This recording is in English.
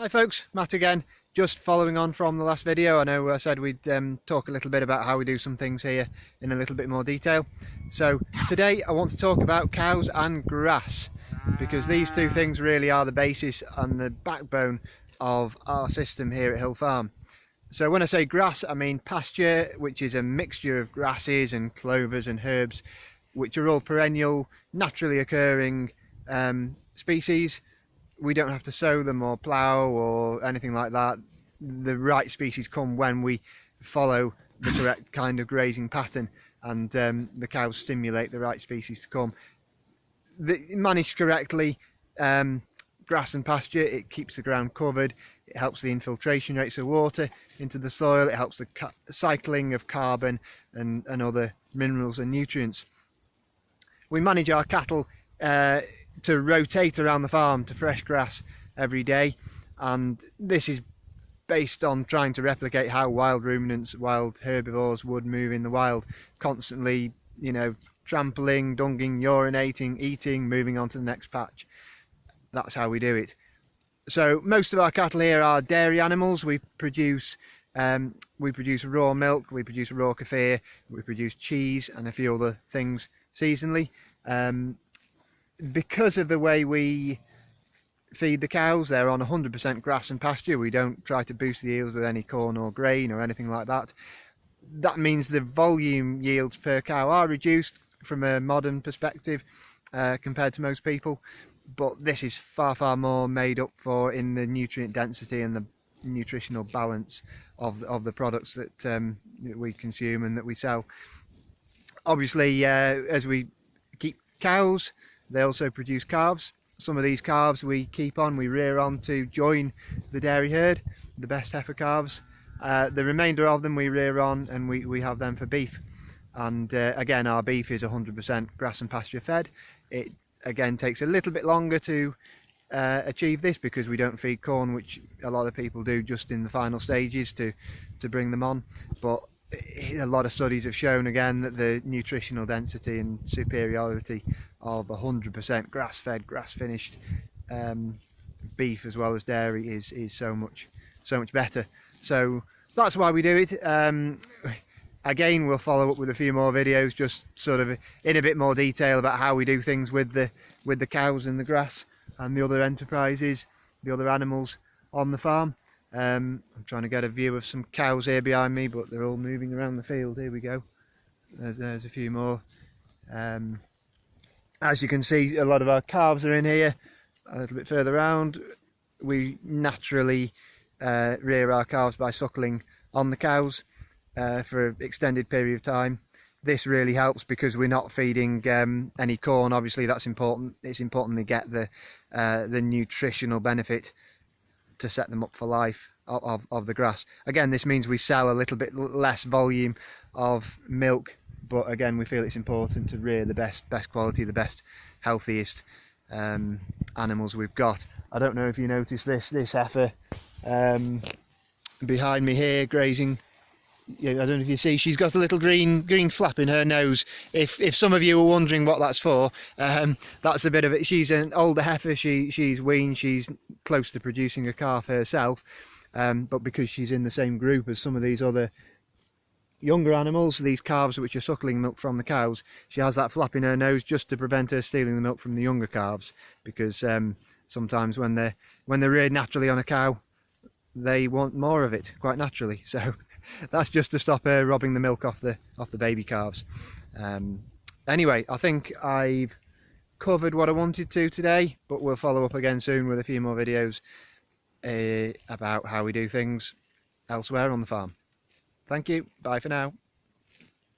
Hi folks, Matt again. Just following on from the last video, I know I said we'd talk a little bit about how we do some things here in a little bit more detail. So today I want to talk about cows and grass, because these two things really are the basis and the backbone of our system here at Hill Farm. So when I say grass, I mean pasture, which is a mixture of grasses and clovers and herbs, which are all perennial, naturally occurring species. We don't have to sow them or plough or anything like that. The right species come when we follow the correct kind of grazing pattern, and the cows stimulate the right species to come. Managed correctly, grass and pasture, it keeps the ground covered, it helps the infiltration rates of water into the soil, it helps the cycling of carbon and other minerals and nutrients. We manage our cattle to rotate around the farm to fresh grass every day, and this is based on trying to replicate how wild ruminants, wild herbivores would move in the wild, constantly, you know, trampling, dunging, urinating, eating, moving on to the next patch. That's how we do it. So most of our cattle here are dairy animals. We produce raw milk, we produce raw kefir, we produce cheese and a few other things seasonally. Because of the way we feed the cows, they're on 100% grass and pasture. We don't try to boost the yields with any corn or grain or anything like that. That means the volume yields per cow are reduced from a modern perspective compared to most people, but this is far more made up for in the nutrient density and the nutritional balance of the products that we consume and that we sell. Obviously, as we keep cows, they also produce calves. Some of these calves we keep on, we rear on to join the dairy herd, the best heifer calves. The remainder of them we rear on and we have them for beef. And again, our beef is 100% grass and pasture fed. It again takes a little bit longer to achieve this because we don't feed corn, which a lot of people do just in the final stages to bring them on. But a lot of studies have shown again that the nutritional density and superiority of 100% grass-fed, grass-finished beef as well as dairy is so much better. So that's why we do it. Again, we'll follow up with a few more videos, just sort of in a bit more detail about how we do things with the cows and the grass and the other enterprises, the other animals on the farm. I'm trying to get a view of some cows here behind me, but they're all moving around the field. Here we go. There's a few more. As you can see, a lot of our calves are in here. A little bit further around, we naturally rear our calves by suckling on the cows for an extended period of time. This really helps because we're not feeding any corn. Obviously, that's important. It's important they get the nutritional benefit to set them up for life of the grass. Again, this means we sell a little bit less volume of milk, but again, we feel it's important to rear the best quality, the best, healthiest animals we've got. I don't know if you noticed this heifer behind me here grazing. I don't know if you see, she's got a little green flap in her nose. If some of you are wondering what that's for, that's a bit of it. She's an older heifer, she's weaned, she's close to producing a calf herself, but because she's in the same group as some of these other younger animals, these calves which are suckling milk from the cows, she has that flap in her nose just to prevent her stealing the milk from the younger calves, because sometimes when they're reared naturally on a cow, they want more of it quite naturally. So that's just to stop her robbing the milk off the baby calves. Anyway, I think I've covered what I wanted to today, but we'll follow up again soon with a few more videos about how we do things elsewhere on the farm. Thank you. Bye for now.